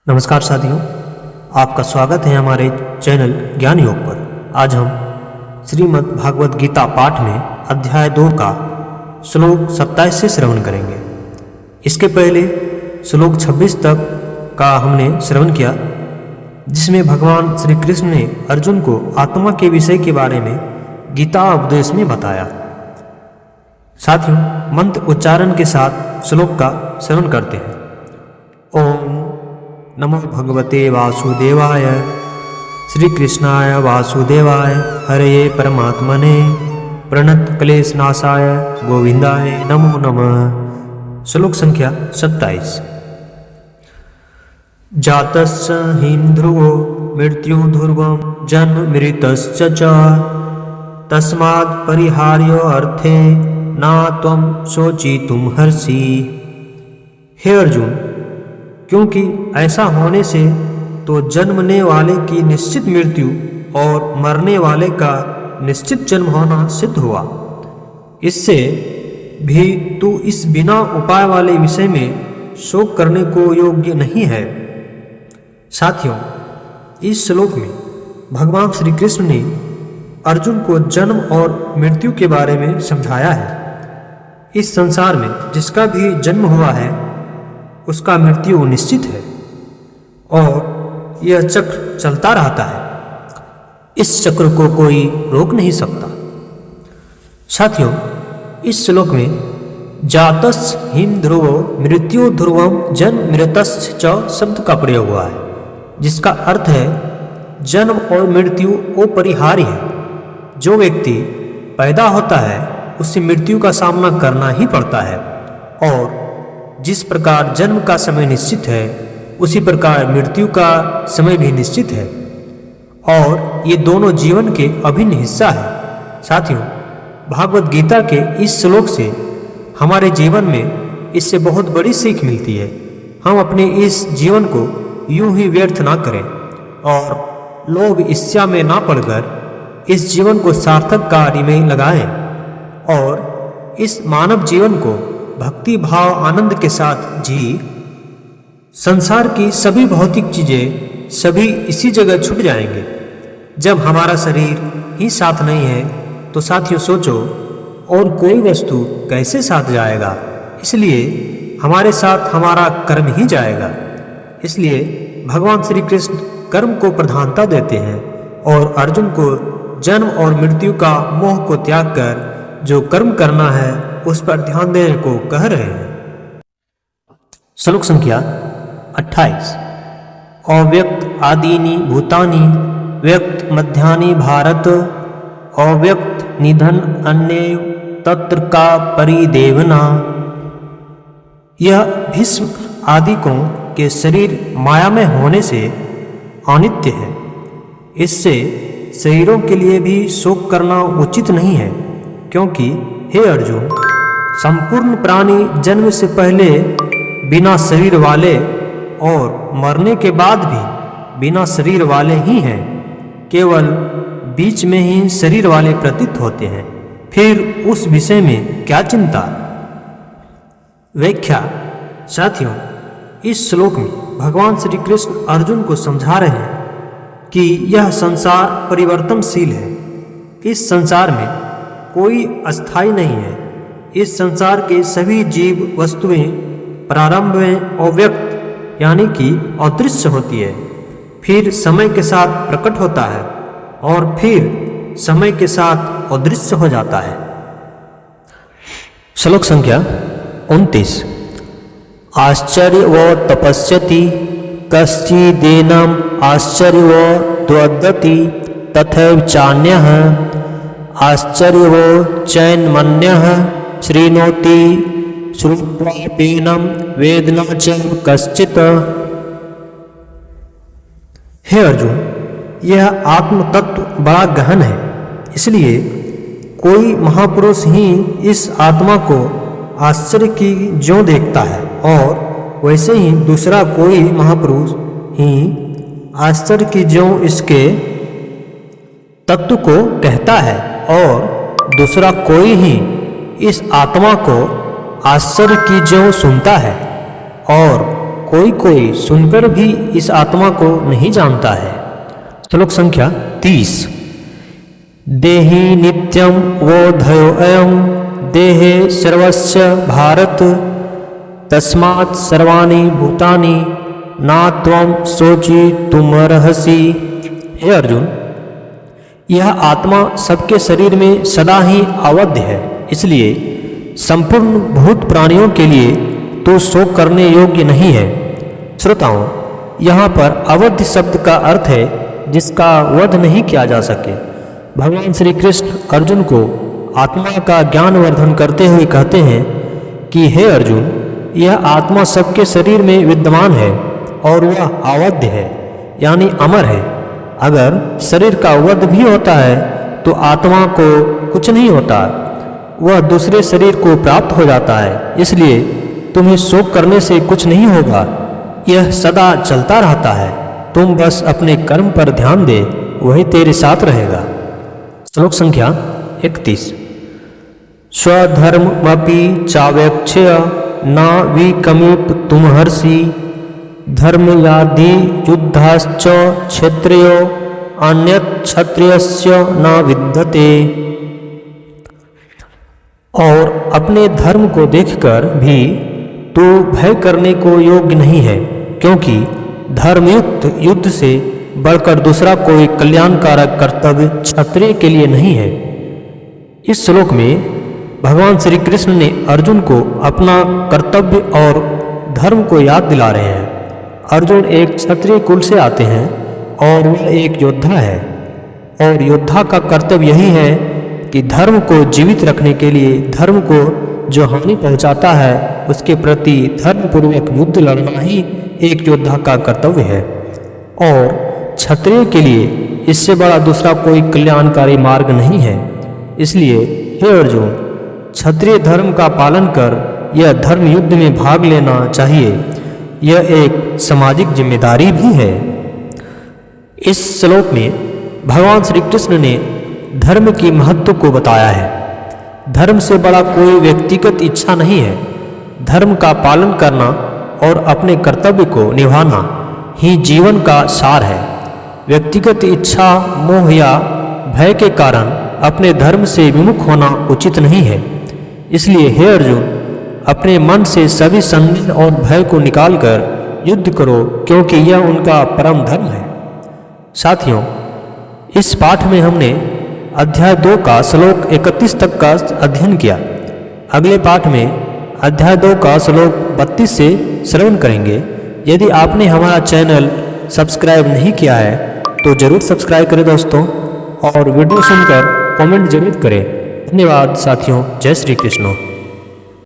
नमस्कार साथियों, आपका स्वागत है हमारे चैनल ज्ञान योग पर। आज हम श्रीमद् भागवत गीता पाठ में अध्याय 2 का श्लोक 27 से श्रवण करेंगे। इसके पहले श्लोक 26 तक का हमने श्रवण किया, जिसमें भगवान श्री कृष्ण ने अर्जुन को आत्मा के विषय के बारे में गीता उपदेश में बताया। साथियों, मंत्र उच्चारण के साथ श्लोक का श्रवण करते हैं। ओम नमो भगवते वासुदेवाय, श्री कृष्णाय वासुदेवाय, हरे परमात्मने, प्रणत क्लेशनाशाय गोविंदाय नमो नमः। श्लोक संख्या 27। जातस्य हिन्द्रुवो मृत्यु ध्रुवं जन्म मृतश्च च, तस्मात् परिहार्यो अर्थे न त्वं शोचितुं हर्षि। हे अर्जुन, क्योंकि ऐसा होने से तो जन्मने वाले की निश्चित मृत्यु और मरने वाले का निश्चित जन्म होना सिद्ध हुआ। इससे भी तू इस बिना उपाय वाले विषय में शोक करने को योग्य नहीं है। साथियों, इस श्लोक में भगवान श्री कृष्ण ने अर्जुन को जन्म और मृत्यु के बारे में समझाया है। इस संसार में जिसका भी जन्म हुआ है उसका मृत्यु निश्चित है और यह चक्र चलता रहता है। इस चक्र को कोई रोक नहीं सकता। साथियों, इस श्लोक में जातस् हिम ध्रुवो मृत्यु ध्रुवम जन्म मृतस् च शब्द का प्रयोग हुआ है, जिसका अर्थ है जन्म और मृत्यु अपरिहार्य है। जो व्यक्ति पैदा होता है उसे मृत्यु का सामना करना ही पड़ता है, और जिस प्रकार जन्म का समय निश्चित है उसी प्रकार मृत्यु का समय भी निश्चित है, और ये दोनों जीवन के अभिन्न हिस्सा है। साथियों, भागवत गीता के इस श्लोक से हमारे जीवन में इससे बहुत बड़ी सीख मिलती है। हम अपने इस जीवन को यूं ही व्यर्थ ना करें और लोभ ईर्ष्या में ना पड़कर इस जीवन को सार्थक कार्य में लगाएं, और इस मानव जीवन को भक्ति भाव आनंद के साथ जी। संसार की सभी भौतिक चीजें सभी इसी जगह छूट जाएंगे। जब हमारा शरीर ही साथ नहीं है तो साथियों सोचो और कोई वस्तु कैसे साथ जाएगा। इसलिए हमारे साथ हमारा कर्म ही जाएगा। इसलिए भगवान श्री कृष्ण कर्म को प्रधानता देते हैं और अर्जुन को जन्म और मृत्यु का मोह को त्याग कर जो कर्म करना है उस पर ध्यान देने को कह रहे हैं। श्लोक संख्या 28। अव्यक्त आदीनि भूतानि व्यक्त मध्यानि भारत, अव्यक्त निधन अन्य तत्र का परिदेवना। यह भीष्म आदिकों के शरीर माया में होने से अनित्य है। इससे शरीरों के लिए भी शोक करना उचित नहीं है, क्योंकि हे अर्जुन, संपूर्ण प्राणी जन्म से पहले बिना शरीर वाले और मरने के बाद भी बिना शरीर वाले ही हैं। केवल बीच में ही शरीर वाले प्रतीत होते हैं। फिर उस विषय में क्या चिंता। व्याख्या। साथियों, इस श्लोक में भगवान श्री कृष्ण अर्जुन को समझा रहे हैं कि यह संसार परिवर्तनशील है। इस संसार में कोई अस्थाई नहीं है। इस संसार के सभी जीव वस्तुएं प्रारंभ में अव्यक्त यानी कि अदृश्य होती है, फिर समय के साथ प्रकट होता है और फिर समय के साथ अदृश्य हो जाता है। श्लोक संख्या 29। आश्चर्य व तपस्यति कश्चिदेनम् आश्चर्य व द्वदति तथैव चान्यः आश्चर्य वो चैन्मन्यः श्रृणोति श्रुत्वापीनं वेदना च कश्चित्। हे अर्जुन, यह आत्म तत्व बड़ा गहन है। इसलिए कोई महापुरुष ही इस आत्मा को आश्चर्य की ज्यों देखता है, और वैसे ही दूसरा कोई महापुरुष ही आश्चर्य की ज्यों इसके तत्व को कहता है, और दूसरा कोई ही इस आत्मा को आश्चर्य की ज्यों सुनता है, और कोई कोई सुनकर भी इस आत्मा को नहीं जानता है। श्लोक संख्या 30। देहि नित्यं वोधयो अयं देहे सर्वस्य भारत तस्मात् सर्वाणि भूतानि ना त्वं शोचितुमर्हसि। हे अर्जुन, यह आत्मा सबके शरीर में सदा ही अवध्य है, इसलिए संपूर्ण भूत प्राणियों के लिए तो शोक करने योग्य नहीं है। श्रोताओं, यहाँ पर अवध्य शब्द का अर्थ है जिसका वध नहीं किया जा सके। भगवान श्री कृष्ण अर्जुन को आत्मा का ज्ञान वर्धन करते हुए कहते हैं कि हे अर्जुन, यह आत्मा सबके शरीर में विद्यमान है और वह अवध्य है, यानी अमर है। अगर शरीर का वध भी होता है तो आत्मा को कुछ नहीं होता, वह दूसरे शरीर को प्राप्त हो जाता है। इसलिए तुम्हें शोक करने से कुछ नहीं होगा, यह सदा चलता रहता है। तुम बस अपने कर्म पर ध्यान दे, वही तेरे साथ रहेगा। श्लोक संख्या 31। स्वधर्ममपि चावेक्ष्य न विकमिप तुमहर्षि धर्मयादि युद्धाश्च क्षत्रियो अन्यत् क्षत्रियस्य न विद्यते। और अपने धर्म को देखकर भी तू भय करने को योग्य नहीं है, क्योंकि धर्मयुक्त युद्ध से बढ़कर दूसरा कोई कल्याणकारक कर्तव्य क्षत्रिय के लिए नहीं है। इस श्लोक में भगवान श्री कृष्ण ने अर्जुन को अपना कर्तव्य और धर्म को याद दिला रहे हैं। अर्जुन एक क्षत्रिय कुल से आते हैं और वह एक योद्धा है, और योद्धा का कर्तव्य यही है कि धर्म को जीवित रखने के लिए धर्म को जो हानि पहुंचाता है उसके प्रति धर्मपूर्वक युद्ध लड़ना ही एक योद्धा का कर्तव्य है। और क्षत्रिय के लिए इससे बड़ा दूसरा कोई कल्याणकारी मार्ग नहीं है। इसलिए हे अर्जुन, क्षत्रिय धर्म का पालन कर यह धर्म युद्ध में भाग लेना चाहिए। यह एक सामाजिक जिम्मेदारी भी है। इस श्लोक में भगवान श्री कृष्ण ने धर्म की महत्व को बताया है। धर्म से बड़ा कोई व्यक्तिगत इच्छा नहीं है। धर्म का पालन करना और अपने कर्तव्य को निभाना ही जीवन का सार है। व्यक्तिगत इच्छा, मोह या भय के कारण अपने धर्म से विमुख होना उचित नहीं है। इसलिए हे अर्जुन, अपने मन से सभी संदेह और भय को निकालकर युद्ध करो, क्योंकि यह उनका परम धर्म है। साथियों, इस पाठ में हमने अध्याय 2 का श्लोक 31 तक का अध्ययन किया। अगले पाठ में अध्याय 2 का श्लोक 32 से श्रवण करेंगे। यदि आपने हमारा चैनल सब्सक्राइब नहीं किया है तो जरूर सब्सक्राइब करें दोस्तों, और वीडियो सुनकर कमेंट जरूर करें। धन्यवाद साथियों। जय श्री कृष्ण।